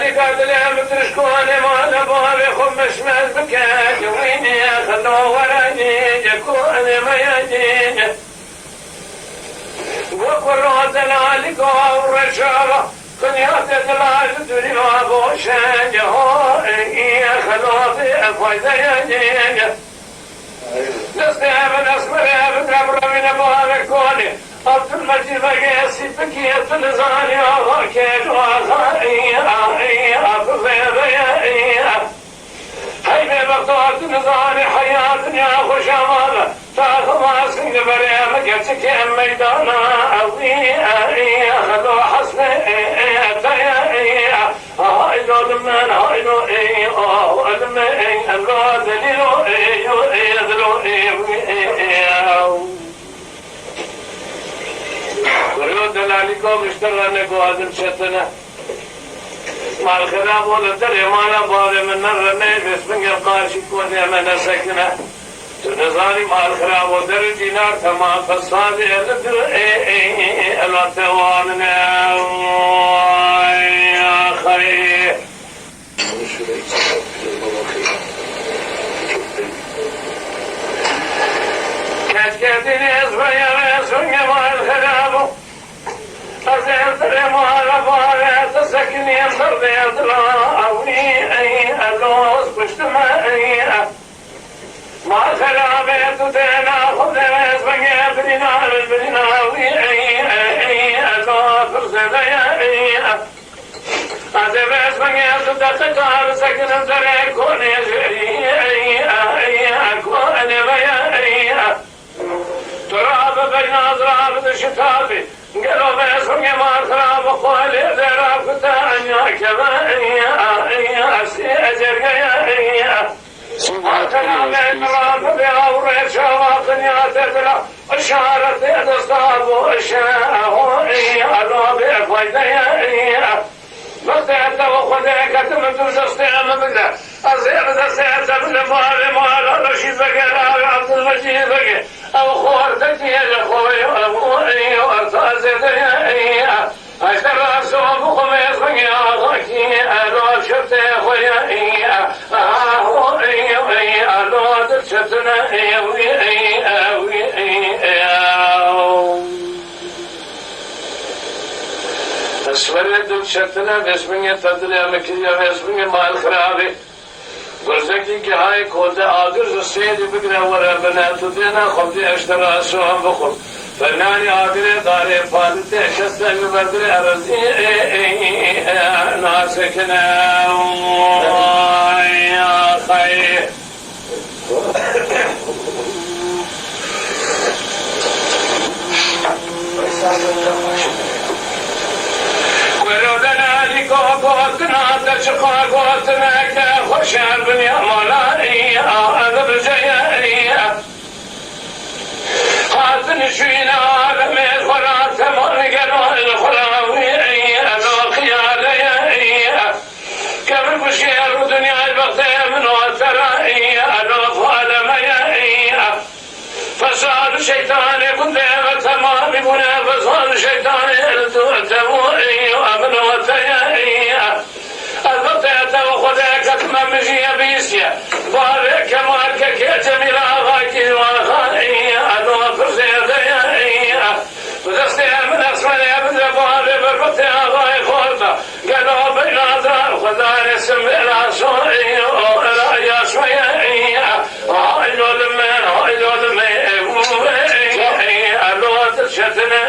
دلالي قادل يا مدرش كوني ما نبغى بخم اسمه بكاك ويني خلو وراني كوني ما يجيني وقروا دلالي قاو الرشارة كنيات دلالي دنيا بوشان يهوئي خلو في الفايدة يجيني نستيب نسمر بدرب من باب كوني عبد المجيد بقيسي بكيت لزاني وكيد وخائي هاي بقطعت نزاني حياتني خوش امانه تاخذ ماسك بريمك يتكي ميدانا اوي خذوا حسني هاي لو من هاي لو الله دليلو وريو دلاليكم اشترى نكو هذا شتنا مع الخلاف والدري ما نبغى من نرني باسمك القاشي كوني من سكنه تنزاني مع الخلاف والدري دينار تمام فالصادي الدري الوطواننا يا خير كاتكاتيني اسمي ويسوني مع الخلاف أزيد المعرفة تسكني صرت أوني أي ألوس مجتمعي مع خلافة تتنا خذ اسمك بدنا أي ألوس فرزدي أزيد اسمك تتكار سكن زرع كوني أي أكون بيا تراب بين أزرار الشتابي قالوا باسمي ما خراب قولي ذرا فتانيا كما أسي أجرقيا سبحان من راب بأوري شواطني أتدلا أشارت يتصاب وأشاءه أدو بفايديا بطيت وخذيك تمدو جستيام بالله أزير دستيت بالمال مال رشيد بقى عبد المجيد بقى أو خورتك يا خوي أبوي وأرتازت يا أشترى سوق خميس بقى أخوي ألو شفت يا خوي ألو درشتنا أسفل درشتنا باسمي تدري مكية باسمي مال خرابي برزكي که های کود آدرز سیدی بگره ورا بناتو دینا خودی اشترا سوهم بخور فنانی آگره داره پادته شسته ببردره ارزی ناسکنه یا خیر ورودنا قوتنا تشقى قوتنا كخشان بني مالائي أذب جيائي خاتن شوينا عالمي الخرات ثمان قنوة الخراوي أذو خيالي كبر بشير ودنيا البغضاء من وترائي أذو فالمي فصال الشيطان كنت تمام بنا فصال الشيطان التوئي وأمن وتيائي البطيئة وخذاك كما مجي بيسيا بارك ماركك يا جميل أغاكي وأخائي أدو فرزيدي ودستيها من أسفل يبدأ بارك البطيئة أغاي خورتا قالوا بين أدرار خذار اسم إلى سوئي وإلى يسوئي هايلو لمن هايلو لمن أدو ترشتنا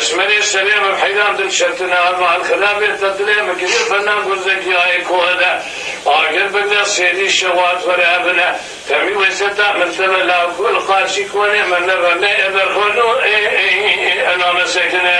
أسمري السلام بحيدان دل شرطنا مع الخلاف التدليم كثير فنان قرزك يا إيكوهدا آخر بقدر سيدي الشوات ورابنا تمي ويستا مثل لا كل قاسي كوني من نرى لا يبرخونو أنا مسكنا